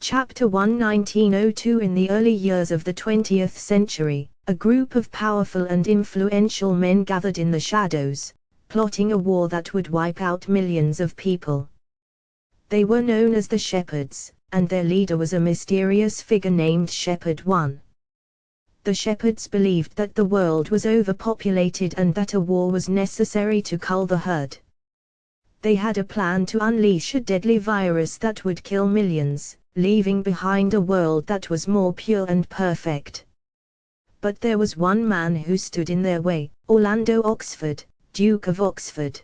Chapter 1 1902 In the early years of the 20th century, a group of powerful and influential men gathered in the shadows, plotting a war that would wipe out millions of people. They were known as the Shepherds, and their leader was a mysterious figure named Shepherd 1. The Shepherds believed that the world was overpopulated and that a war was necessary to cull the herd. They had a plan to unleash a deadly virus that would kill millions, leaving behind a world that was more pure and perfect. But there was one man who stood in their way, Orlando Oxford, Duke of Oxford.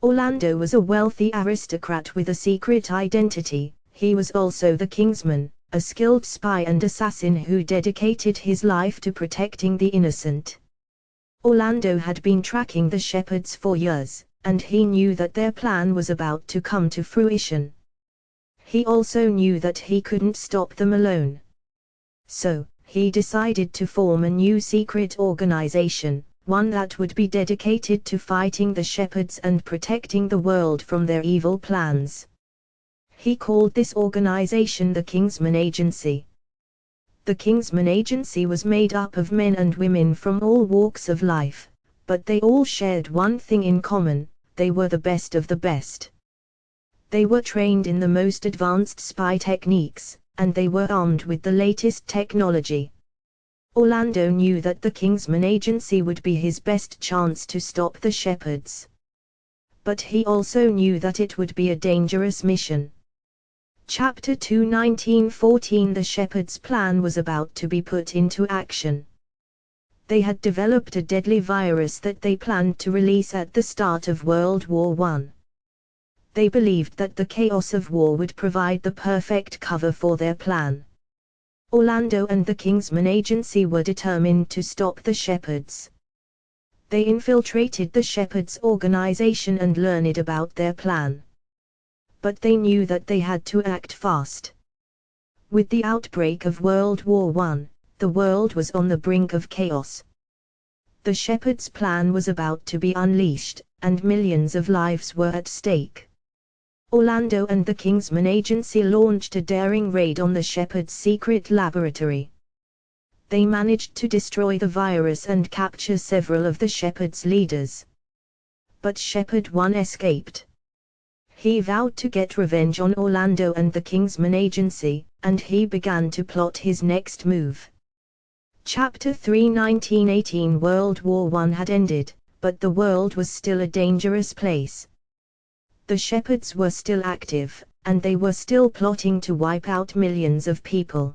Orlando was a wealthy aristocrat with a secret identity. He was also the Kingsman, a skilled spy and assassin who dedicated his life to protecting the innocent. Orlando had been tracking the Shepherds for years, and he knew that their plan was about to come to fruition. He also knew that he couldn't stop them alone. So, he decided to form a new secret organization, one that would be dedicated to fighting the Shepherds and protecting the world from their evil plans. He called this organization the Kingsman Agency. The Kingsman Agency was made up of men and women from all walks of life, but they all shared one thing in common: they were the best of the best. They were trained in the most advanced spy techniques, and they were armed with the latest technology. Orlando knew that the Kingsman Agency would be his best chance to stop the Shepherds. But he also knew that it would be a dangerous mission. Chapter 2 1914 The Shepherds' plan was about to be put into action. They had developed a deadly virus that they planned to release at the start of World War I. They believed that the chaos of war would provide the perfect cover for their plan. Orlando and the Kingsman Agency were determined to stop the Shepherds. They infiltrated the Shepherds' organization and learned about their plan. But they knew that they had to act fast. With the outbreak of World War I, the world was on the brink of chaos. The Shepherds' plan was about to be unleashed, and millions of lives were at stake. Orlando and the Kingsman Agency launched a daring raid on the Shepherds' secret laboratory. They managed to destroy the virus and capture several of the Shepherds' leaders. But Shepherd 1 escaped. He vowed to get revenge on Orlando and the Kingsman Agency, and he began to plot his next move. Chapter 3 1918 World War I had ended, but the world was still a dangerous place. The Shepherds were still active, and they were still plotting to wipe out millions of people.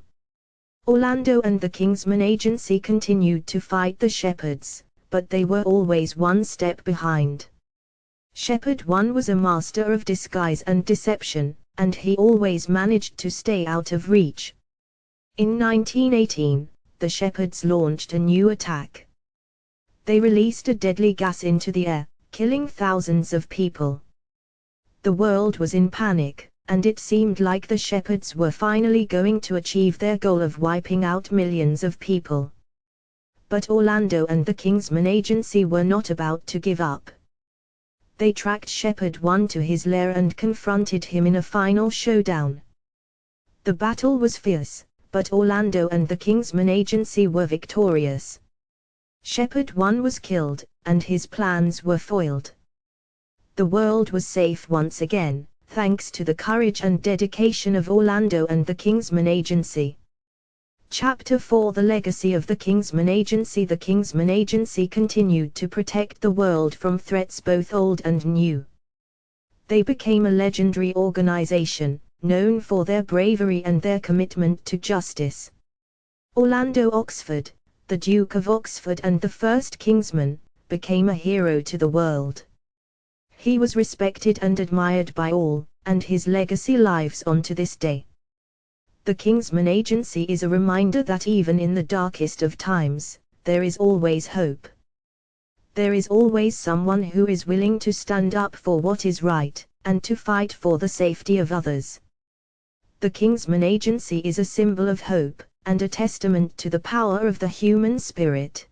Orlando and the Kingsman Agency continued to fight the Shepherds, but they were always one step behind. Shepherd 1 was a master of disguise and deception, and he always managed to stay out of reach. In 1918, the Shepherds launched a new attack. They released a deadly gas into the air, killing thousands of people. The world was in panic, and it seemed like the Shepherds were finally going to achieve their goal of wiping out millions of people. But Orlando and the Kingsman Agency were not about to give up. They tracked Shepherd 1 to his lair and confronted him in a final showdown. The battle was fierce, but Orlando and the Kingsman Agency were victorious. Shepherd 1 was killed, and his plans were foiled. The world was safe once again, thanks to the courage and dedication of Orlando and the Kingsman Agency. Chapter 4 The Legacy of the Kingsman Agency The Kingsman Agency continued to protect the world from threats both old and new. They became a legendary organization, known for their bravery and their commitment to justice. Orlando Oxford, the Duke of Oxford and the first Kingsman, became a hero to the world. He was respected and admired by all, and his legacy lives on to this day. The Kingsman Agency is a reminder that even in the darkest of times, there is always hope. There is always someone who is willing to stand up for what is right, and to fight for the safety of others. The Kingsman Agency is a symbol of hope, and a testament to the power of the human spirit.